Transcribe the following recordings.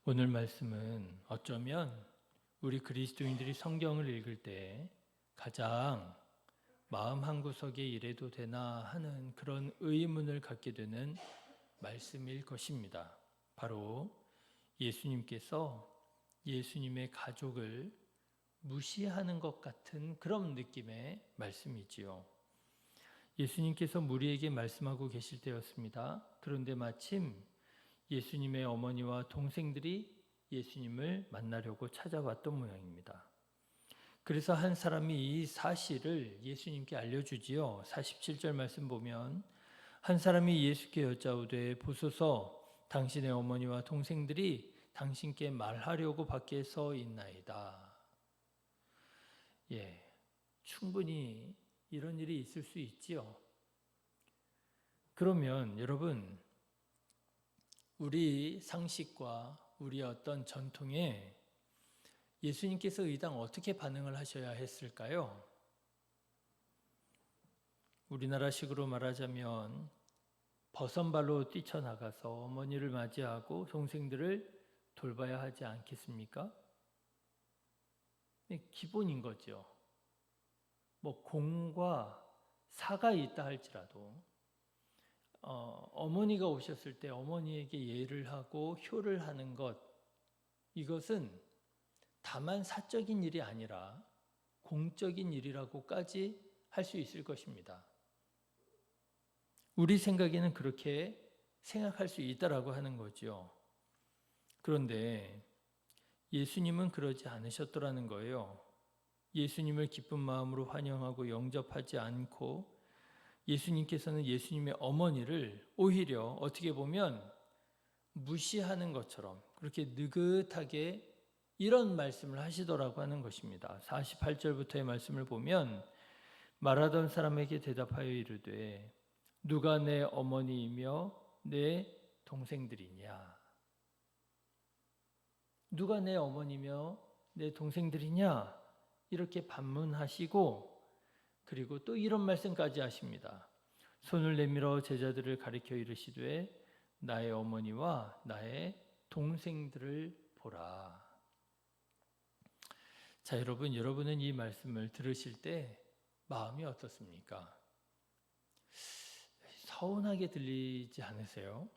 오늘 말씀은 어쩌면 우리 그리스도인들이 성경을 읽을 때 가장 마음 한구석에 이래도 되나 하는 그런 의문을 갖게 되는 말씀일 것입니다. 바로 예수님께서 예수님의 가족을 무시하는 것 같은 그런 느낌의 말씀이지요. 예수님께서 무리에게 말씀하고 계실 때였습니다. 그런데 마침 예수님의 어머니와 동생들이 예수님을 만나려고 찾아왔던 모양입니다. 그래서 한 사람이 이 사실을 예수님께 알려주지요. 47절 말씀 보면 한 사람이 예수께 여짜오되 보소서 당신의 어머니와 동생들이 당신께 말하려고 밖에 서 있나이다. 충분히 이런 일이 있을 수 있지요. 그러면 여러분, 우리 상식과 우리 어떤 전통에 예수님께서 의당 어떻게 반응을 하셔야 했을까요? 우리나라식으로 말하자면 버선발로 뛰쳐나가서 어머니를 맞이하고 동생들을 돌봐야 하지 않겠습니까? 기본인 거죠. 공과 사가 있다 할지라도 어머니가 오셨을 때 어머니에게 예를 하고 효를 하는 것, 이것은 다만 사적인 일이 아니라 공적인 일이라고까지 할 수 있을 것입니다. 우리 생각에는 그렇게 생각할 수 있다라고 하는 거죠. 그런데 예수님은 그러지 않으셨더라는 거예요. 예수님을 기쁜 마음으로 환영하고 영접하지 않고 예수님께서는 예수님의 어머니를 오히려 어떻게 보면 무시하는 것처럼 그렇게 느긋하게 이런 말씀을 하시더라고 하는 것입니다. 48절부터의 말씀을 보면 말하던 사람에게 대답하여 이르되 누가 내 어머니이며 내 동생들이냐? 누가 내 어머니며 내 동생들이냐? 이렇게 반문하시고 그리고 또 이런 말씀까지 하십니다. 손을 내밀어 제자들을 가리켜 이르시되 나의 어머니와 나의 동생들을 보라. 자, 여러분은 이 말씀을 들으실 때 마음이 어떻습니까? 서운하게 들리지 않으세요?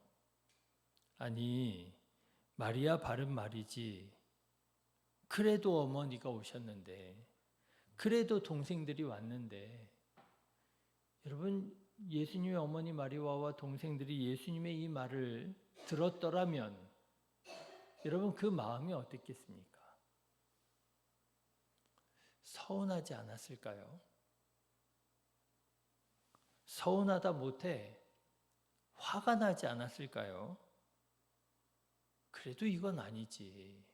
아니, 말이야 바른 말이지. 그래도 어머니가 오셨는데, 그래도 동생들이 왔는데, 여러분, 예수님의 어머니 마리아와 동생들이 예수님의 이 말을 들었더라면, 여러분 그 마음이 어땠겠습니까? 서운하지 않았을까요? 서운하다 못해 화가 나지 않았을까요? 그래도 이건 아니지.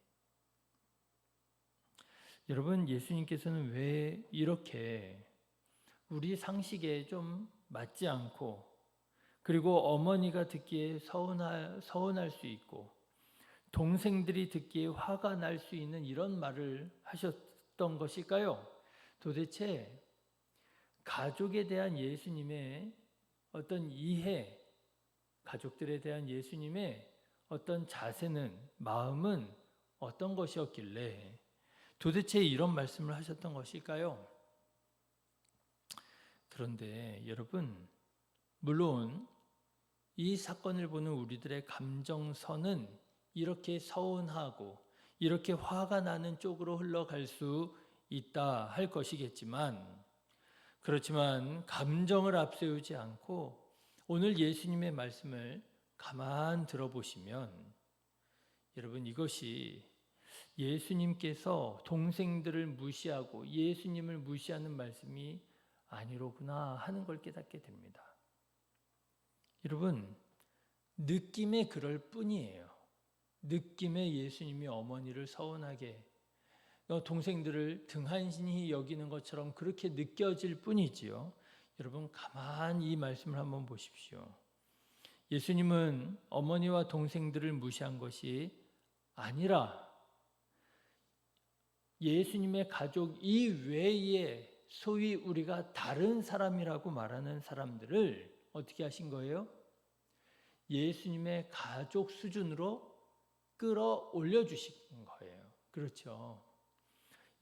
여러분, 예수님께서는 왜 이렇게 우리 상식에 좀 맞지 않고 그리고 어머니가 듣기에 서운할 수 있고 동생들이 듣기에 화가 날 수 있는 이런 말을 하셨던 것일까요? 도대체 가족에 대한 예수님의 어떤 이해, 가족들에 대한 예수님의 어떤 자세는, 마음은 어떤 것이었길래 도대체 이런 말씀을 하셨던 것일까요? 그런데 여러분, 물론 이 사건을 보는 우리들의 감정선은 이렇게 서운하고 이렇게 화가 나는 쪽으로 흘러갈 수 있다 할 것이겠지만, 그렇지만 감정을 앞세우지 않고 오늘 예수님의 말씀을 가만 들어보시면 여러분, 이것이 예수님께서 동생들을 무시하고 예수님을 무시하는 말씀이 아니로구나 하는 걸 깨닫게 됩니다. 여러분, 느낌에 그럴 뿐이에요. 느낌에 예수님이 어머니를 서운하게 동생들을 등한히 여기는 것처럼 그렇게 느껴질 뿐이지요. 여러분, 가만히 이 말씀을 한번 보십시오. 예수님은 어머니와 동생들을 무시한 것이 아니라 예수님의 가족 이외에 소위 우리가 다른 사람이라고 말하는 사람들을 어떻게 하신 거예요? 예수님의 가족 수준으로 끌어올려 주신 거예요. 그렇죠.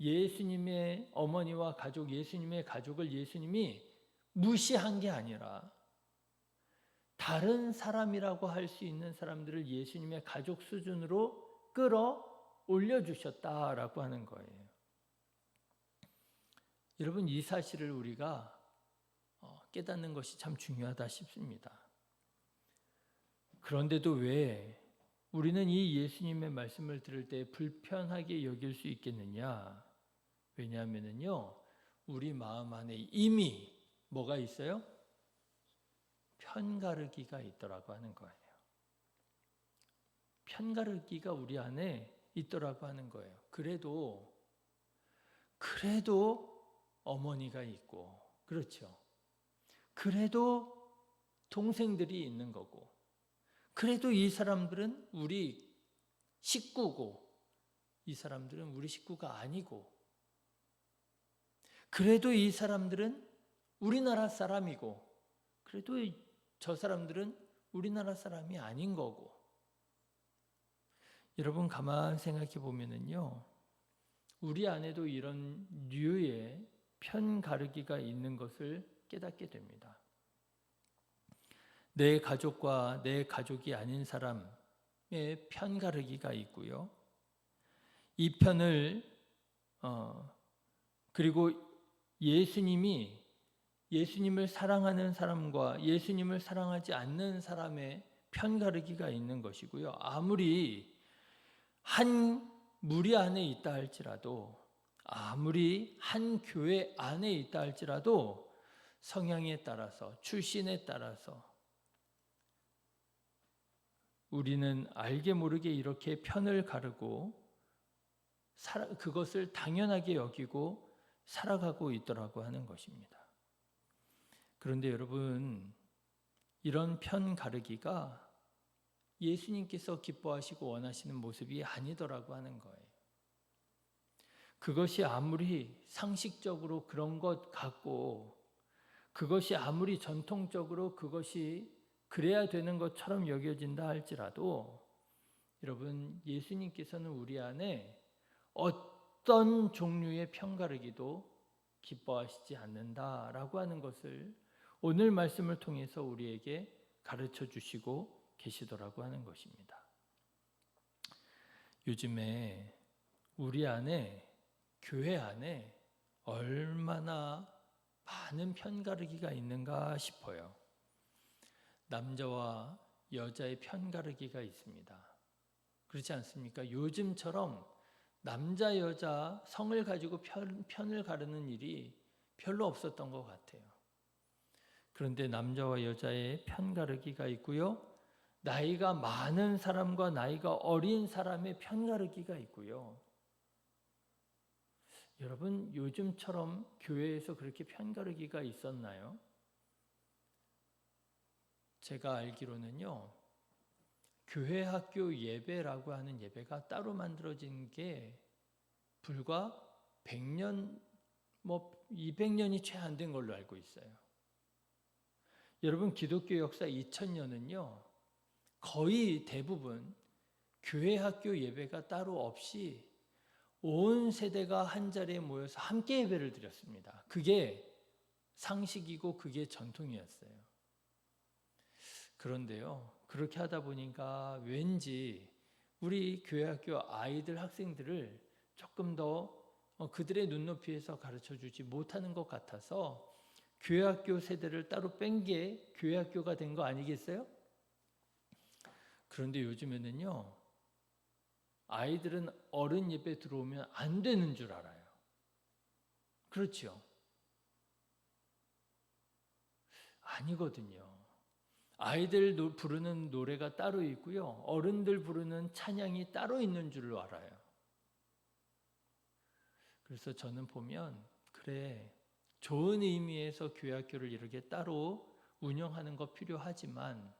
예수님의 어머니와 가족, 예수님의 가족을 예수님이 무시한 게 아니라 다른 사람이라고 할 수 있는 사람들을 예수님의 가족 수준으로 끌어올려 주셨다라고 하는 거예요. 여러분, 이 사실을 우리가 깨닫는 것이 참 중요하다 싶습니다. 그런데도 왜 우리는 이 예수님의 말씀을 들을 때 불편하게 여길 수 있겠느냐? 왜냐하면요, 우리 마음 안에 이미 뭐가 있어요? 편가르기가 있더라고 하는 거예요. 편가르기가 우리 안에 있더라고 하는 거예요. 그래도 어머니가 있고, 그렇죠. 그래도 동생들이 있는 거고, 그래도 이 사람들은 우리 식구고, 이 사람들은 우리 식구가 아니고, 그래도 이 사람들은 우리나라 사람이고, 그래도 저 사람들은 우리나라 사람이 아닌 거고. 여러분, 가만 생각해 보면은요, 우리 안에도 이런 류의 편가르기가 있는 것을 깨닫게 됩니다. 내 가족과 내 가족이 아닌 사람의 편가르기가 있고요. 이 편을 그리고 예수님을 사랑하는 사람과 예수님을 사랑하지 않는 사람의 편가르기가 있는 것이고요. 아무리 한 무리 안에 있다 할지라도, 아무리 한 교회 안에 있다 할지라도 성향에 따라서, 출신에 따라서 우리는 알게 모르게 이렇게 편을 가르고 그것을 당연하게 여기고 살아가고 있더라고 하는 것입니다. 그런데 여러분, 이런 편 가르기가 예수님께서 기뻐하시고 원하시는 모습이 아니더라고 하는 거예요. 그것이 아무리 상식적으로 그런 것 같고, 그것이 아무리 전통적으로 그것이 그래야 되는 것처럼 여겨진다 할지라도, 여러분, 예수님께서는 우리 안에 어떤 종류의 편가르기도 기뻐하시지 않는다라고 하는 것을 오늘 말씀을 통해서 우리에게 가르쳐 주시고 계시더라고 하는 것입니다. 요즘에 우리 안에, 교회 안에 얼마나 많은 편가르기가 있는가 싶어요. 남자와 여자의 편가르기가 있습니다. 그렇지 않습니까? 요즘처럼 남자, 여자 성을 가지고 편을 가르는 일이 별로 없었던 것 같아요. 그런데 남자와 여자의 편가르기가 있고요. 나이가 많은 사람과 나이가 어린 사람의 편가르기가 있고요. 여러분, 요즘처럼 교회에서 그렇게 편가르기가 있었나요? 제가 알기로는요, 교회 학교 예배라고 하는 예배가 따로 만들어진 게 불과 100년, 200년이 채 안 된 걸로 알고 있어요. 여러분, 기독교 역사 2000년은요, 거의 대부분 교회 학교 예배가 따로 없이 온 세대가 한 자리에 모여서 함께 예배를 드렸습니다. 그게 상식이고 그게 전통이었어요. 그런데요, 그렇게 하다 보니까 왠지 우리 교회 학교 아이들, 학생들을 조금 더 그들의 눈높이에서 가르쳐 주지 못하는 것 같아서 교회 학교 세대를 따로 뺀 게 교회 학교가 된 거 아니겠어요? 그런데 요즘에는요, 아이들은 어른 예배 들어오면 안 되는 줄 알아요. 그렇죠? 아니거든요. 아이들 부르는 노래가 따로 있고요. 어른들 부르는 찬양이 따로 있는 줄로 알아요. 그래서 저는 보면, 그래, 좋은 의미에서 교회 학교를 이렇게 따로 운영하는 거 필요하지만,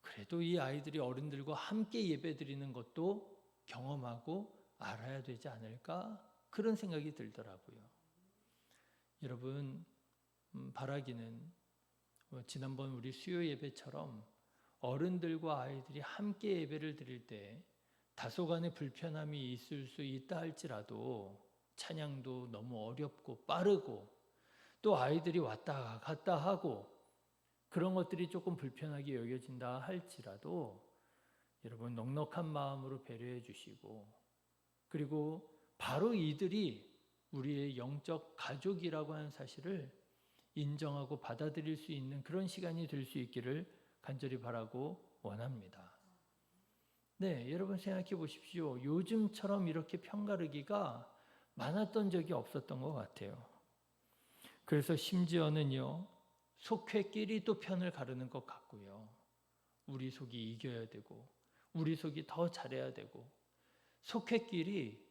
그래도 이 아이들이 어른들과 함께 예배 드리는 것도 경험하고 알아야 되지 않을까? 그런 생각이 들더라고요. 여러분, 바라기는 지난번 우리 수요 예배처럼 어른들과 아이들이 함께 예배를 드릴 때 다소간의 불편함이 있을 수 있다 할지라도 찬양도 너무 어렵고 빠르고 또 아이들이 왔다 갔다 하고 그런 것들이 조금 불편하게 여겨진다 할지라도 여러분 넉넉한 마음으로 배려해 주시고 그리고 바로 이들이 우리의 영적 가족이라고 하는 사실을 인정하고 받아들일 수 있는 그런 시간이 될 수 있기를 간절히 바라고 원합니다. 네, 여러분 생각해 보십시오. 요즘처럼 이렇게 편가르기가 많았던 적이 없었던 것 같아요. 그래서 심지어는요, 속회끼리 또 편을 가르는 것 같고요. 우리 속이 이겨야 되고, 우리 속이 더 잘해야 되고, 속회끼리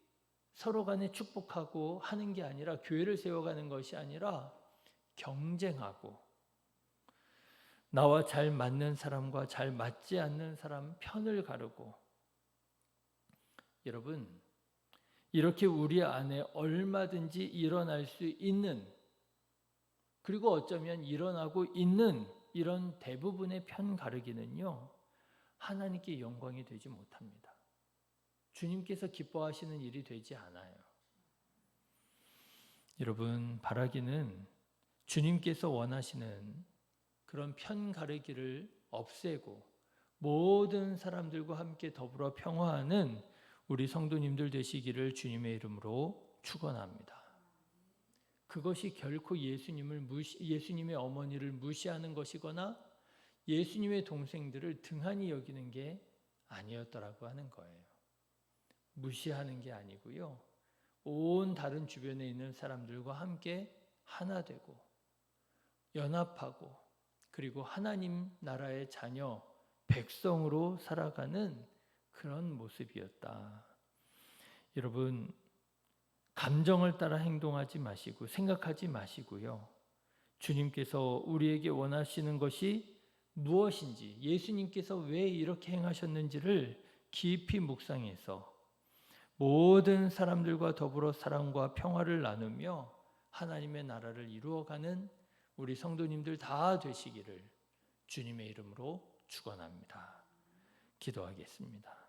서로 간에 축복하고 하는 게 아니라 교회를 세워가는 것이 아니라 경쟁하고 나와 잘 맞는 사람과 잘 맞지 않는 사람 편을 가르고 여러분 이렇게 우리 안에 얼마든지 일어날 수 있는 그리고 어쩌면 일어나고 있는 이런 대부분의 편 가르기는요 하나님께 영광이 되지 못합니다. 주님께서 기뻐하시는 일이 되지 않아요. 여러분 바라기는 주님께서 원하시는 그런 편 가르기를 없애고 모든 사람들과 함께 더불어 평화하는 우리 성도님들 되시기를 주님의 이름으로 축원합니다. 그것이 결코 예수님의 어머니를 무시하는 것이거나 예수님의 동생들을 등한히 여기는 게 아니었더라고 하는 거예요. 무시하는 게 아니고요. 온 다른 주변에 있는 사람들과 함께 하나 되고 연합하고 그리고 하나님 나라의 자녀 백성으로 살아가는 그런 모습이었다. 여러분 감정을 따라 행동하지 마시고 생각하지 마시고요. 주님께서 우리에게 원하시는 것이 무엇인지 예수님께서 왜 이렇게 행하셨는지를 깊이 묵상해서 모든 사람들과 더불어 사랑과 평화를 나누며 하나님의 나라를 이루어가는 우리 성도님들 다 되시기를 주님의 이름으로 축원합니다. 기도하겠습니다.